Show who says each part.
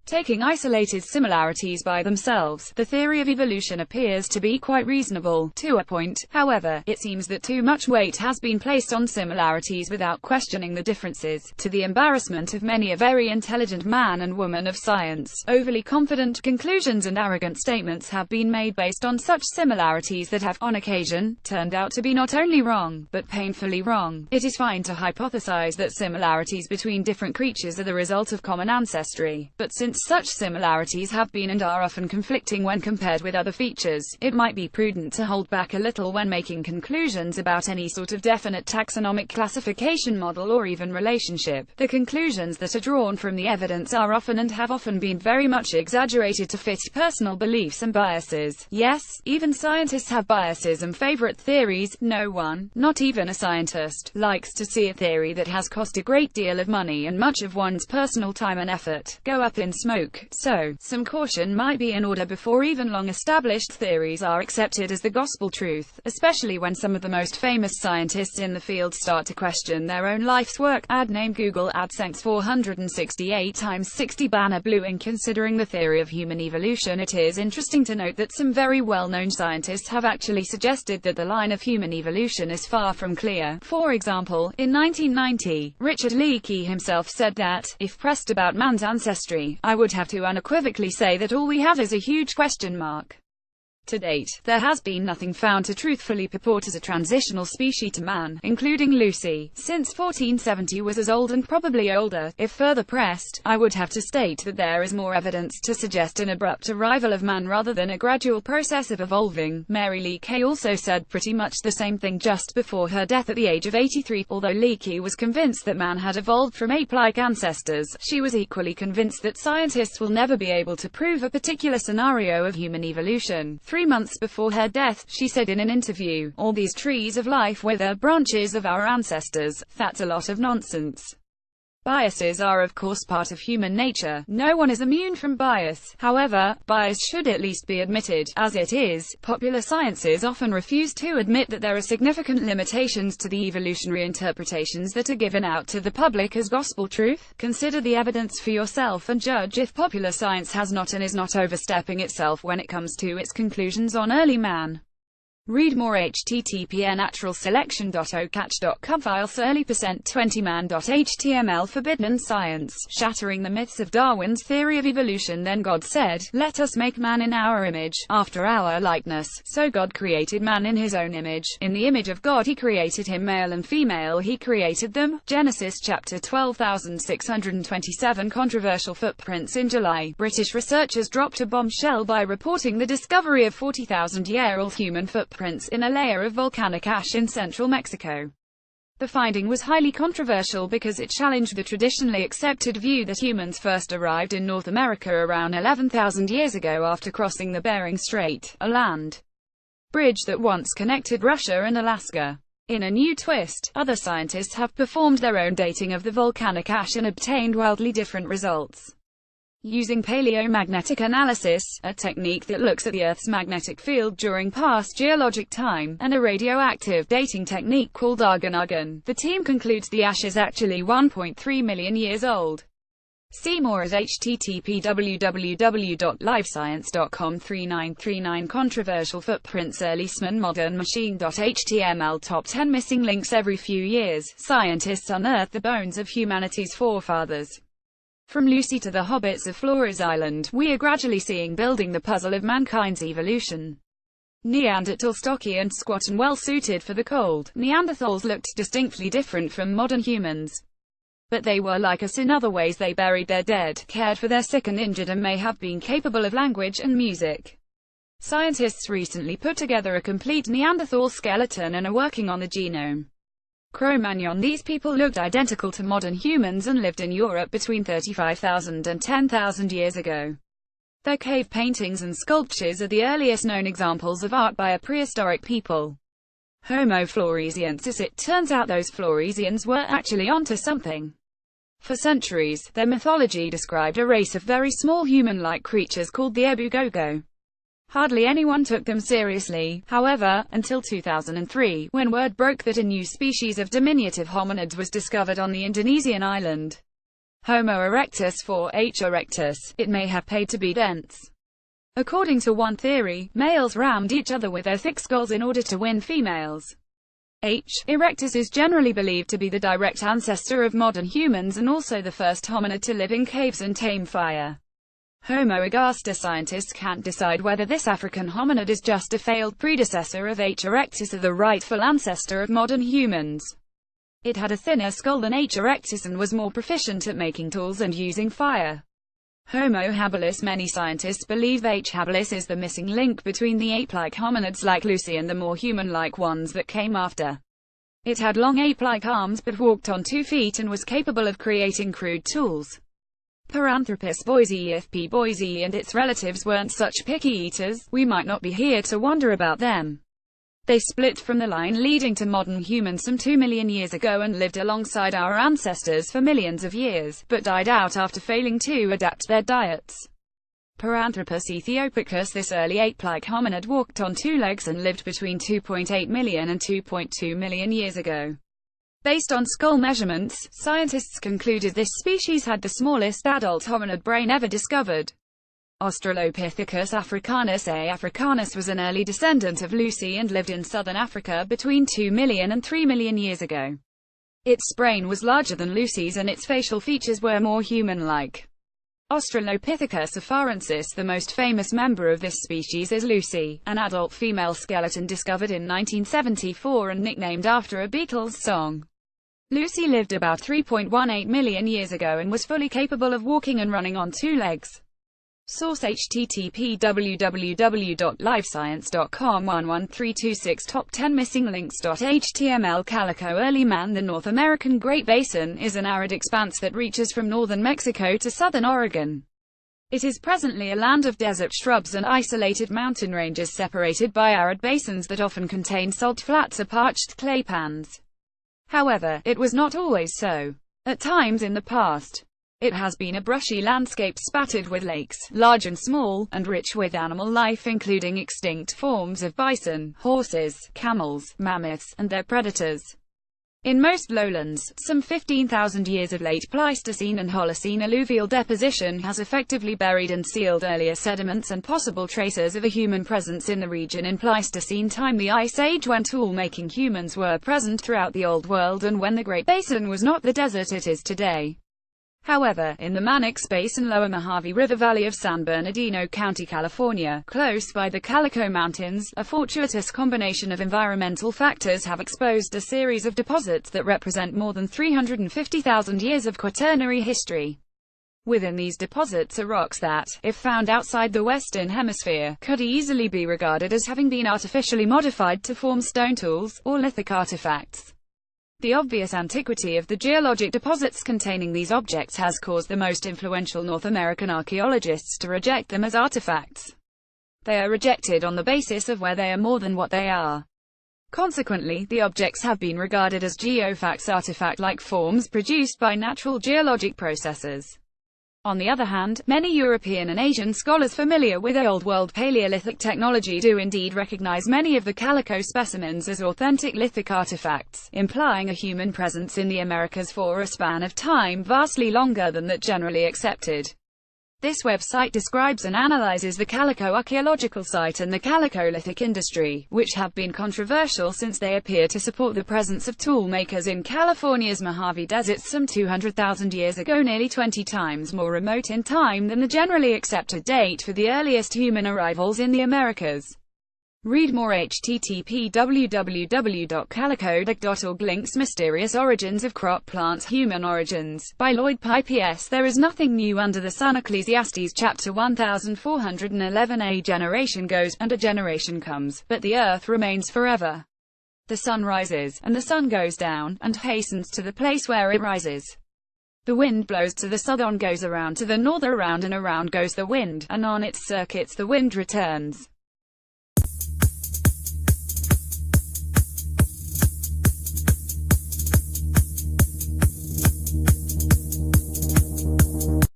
Speaker 1: Taking isolated similarities by themselves, the theory of evolution appears to be quite reasonable, to a point. However, it seems that too much weight has been placed on similarities without questioning the differences, to the embarrassment of many a very intelligent man and woman of science. Overly confident conclusions and arrogant statements have been made based on such similarities that have, on occasion, turned out to be not only wrong, but painfully wrong. It is fine to hypothesize that similarities between different creatures are the result of common ancestry, but since such similarities have been and are often conflicting when compared with other features, it might be prudent to hold back a little when making conclusions about any sort of definite taxonomic classification model or even relationship. The conclusions that are drawn from the evidence are often and have often been very much exaggerated to fit personal beliefs and biases. Yes, even scientists have biases and favorite theories. No one, not even a scientist, likes to see a theory that has cost a great deal of money and much of one's personal time and effort go up in smoke. So, some caution might be in order before even long-established theories are accepted as the gospel truth, especially when some of the most famous scientists in the field start to question their own life's work. Ad name Google AdSense 468 times 60 banner blue. In considering the theory of human evolution, it is interesting to note that some very well-known scientists have actually suggested that the line of human evolution is far from clear. For example, in 1990, Richard Leakey himself said that, if pressed about man's ancestry, I would have to unequivocally say that all we have is a huge question mark. To date, there has been nothing found to truthfully purport as a transitional species to man, including Lucy, since 1470 was as old and probably older. If further pressed, I would have to state that there is more evidence to suggest an abrupt arrival of man rather than a gradual process of evolving. Mary Leakey also said pretty much the same thing just before her death at the age of 83. Although Leakey was convinced that man had evolved from ape-like ancestors, she was equally convinced that scientists will never be able to prove a particular scenario of human evolution. 3 months before her death, she said in an interview, "All these trees of life were the branches of our ancestors. That's a lot of nonsense." Biases are of course part of human nature. No one is immune from bias. However, bias should at least be admitted. As it is, popular sciences often refuse to admit that there are significant limitations to the evolutionary interpretations that are given out to the public as gospel truth. Consider the evidence for yourself and judge if popular science has not and is not overstepping itself when it comes to its conclusions on early man. Read more http://naturalselection.ocatch.com files early %20man.html Forbidden Science, shattering the myths of Darwin's theory of evolution. Then God said, "Let us make man in our image, after our likeness." So God created man in his own image. In the image of God he created him, male and female he created them. Genesis chapter 12,627. Controversial footprints. In July, British researchers dropped a bombshell by reporting the discovery of 40,000-year-old human footprints in a layer of volcanic ash in central Mexico. The finding was highly controversial because it challenged the traditionally accepted view that humans first arrived in North America around 11,000 years ago after crossing the Bering Strait, a land bridge that once connected Russia and Alaska. In a new twist, other scientists have performed their own dating of the volcanic ash and obtained wildly different results. Using paleomagnetic analysis, a technique that looks at the Earth's magnetic field during past geologic time, and a radioactive dating technique called argon, the team concludes the ash is actually 1.3 million years old. See more at http://www.livescience.com. 3939 Controversial footprints. Early modern machine.html. Top 10 missing links. Every few years, scientists unearth the bones of humanity's forefathers. From Lucy to the hobbits of Flores Island, we are gradually seeing building the puzzle of mankind's evolution. Neanderthal, stocky and squat and well suited for the cold. Neanderthals looked distinctly different from modern humans. But they were like us in other ways. They buried their dead, cared for their sick and injured, and may have been capable of language and music. Scientists recently put together a complete Neanderthal skeleton and are working on the genome. Cro-Magnon. These people looked identical to modern humans and lived in Europe between 35,000 and 10,000 years ago. Their cave paintings and sculptures are the earliest known examples of art by a prehistoric people. Homo floresiensis. It turns out those Floresians were actually onto something. For centuries, their mythology described a race of very small human-like creatures called the Ebugogo. Hardly anyone took them seriously, however, until 2003, when word broke that a new species of diminutive hominids was discovered on the Indonesian island Homo erectus 4H erectus. It may have paid to be dense. According to one theory, males rammed each other with their thick skulls in order to win females. H. erectus is generally believed to be the direct ancestor of modern humans and also the first hominid to live in caves and tame fire. Homo ergaster. Scientists can't decide whether this African hominid is just a failed predecessor of H. erectus or the rightful ancestor of modern humans. It had a thinner skull than H. erectus and was more proficient at making tools and using fire. Homo habilis. Many scientists believe H. habilis is the missing link between the ape-like hominids like Lucy and the more human-like ones that came after. It had long ape-like arms but walked on 2 feet and was capable of creating crude tools. Paranthropus boisei. If P. boisei and its relatives weren't such picky eaters, we might not be here to wonder about them. They split from the line leading to modern humans some 2 million years ago and lived alongside our ancestors for millions of years, but died out after failing to adapt their diets. Paranthropus ethiopicus. This early ape-like hominid walked on 2 legs and lived between 2.8 million and 2.2 million years ago. Based on skull measurements, scientists concluded this species had the smallest adult hominid brain ever discovered. Australopithecus africanus. A. africanus was an early descendant of Lucy and lived in southern Africa between 2 million and 3 million years ago. Its brain was larger than Lucy's and its facial features were more human-like. Australopithecus afarensis. The most famous member of this species is Lucy, an adult female skeleton discovered in 1974 and nicknamed after a Beatles song. Lucy lived about 3.18 million years ago and was fully capable of walking and running on 2 legs. Source: http www.livescience.com 11326 Top 10 missing links.html. Calico early man. The North American Great Basin is an arid expanse that reaches from northern Mexico to southern Oregon. It is presently a land of desert shrubs and isolated mountain ranges separated by arid basins that often contain salt flats or parched clay pans. However, it was not always so. At times in the past, it has been a brushy landscape spattered with lakes, large and small, and rich with animal life including extinct forms of bison, horses, camels, mammoths, and their predators. In most lowlands, some 15,000 years of late Pleistocene and Holocene alluvial deposition has effectively buried and sealed earlier sediments and possible traces of a human presence in the region in Pleistocene time, the Ice Age, when tool-making humans were present throughout the Old World and when the Great Basin was not the desert it is today. However, in the Mannix Basin, lower Mojave River Valley of San Bernardino County, California, close by the Calico Mountains, a fortuitous combination of environmental factors have exposed a series of deposits that represent more than 350,000 years of Quaternary history. Within these deposits are rocks that, if found outside the Western Hemisphere, could easily be regarded as having been artificially modified to form stone tools, or lithic artifacts. The obvious antiquity of the geologic deposits containing these objects has caused the most influential North American archaeologists to reject them as artifacts. They are rejected on the basis of where they are more than what they are. Consequently, the objects have been regarded as geofacts, artifact-like forms produced by natural geologic processes. On the other hand, many European and Asian scholars familiar with Old World Paleolithic technology do indeed recognize many of the Calico specimens as authentic lithic artifacts, implying a human presence in the Americas for a span of time vastly longer than that generally accepted. This website describes and analyzes the Calico archaeological site and the Calicolithic industry, which have been controversial since they appear to support the presence of tool makers in California's Mojave Desert some 200,000 years ago, nearly 20 times more remote in time than the generally accepted date for the earliest human arrivals in the Americas. Read more: http www.calicodag.org. Links: Mysterious Origins of Crop Plants, Human Origins, by Lloyd Pye. P.S. There is nothing new under the sun. Ecclesiastes chapter 1411. A generation goes, and a generation comes, but the earth remains forever. The sun rises, and the sun goes down, and hastens to the place where it rises. The wind blows to the south, on goes around to the north, around and around goes the wind, and on its circuits the wind returns.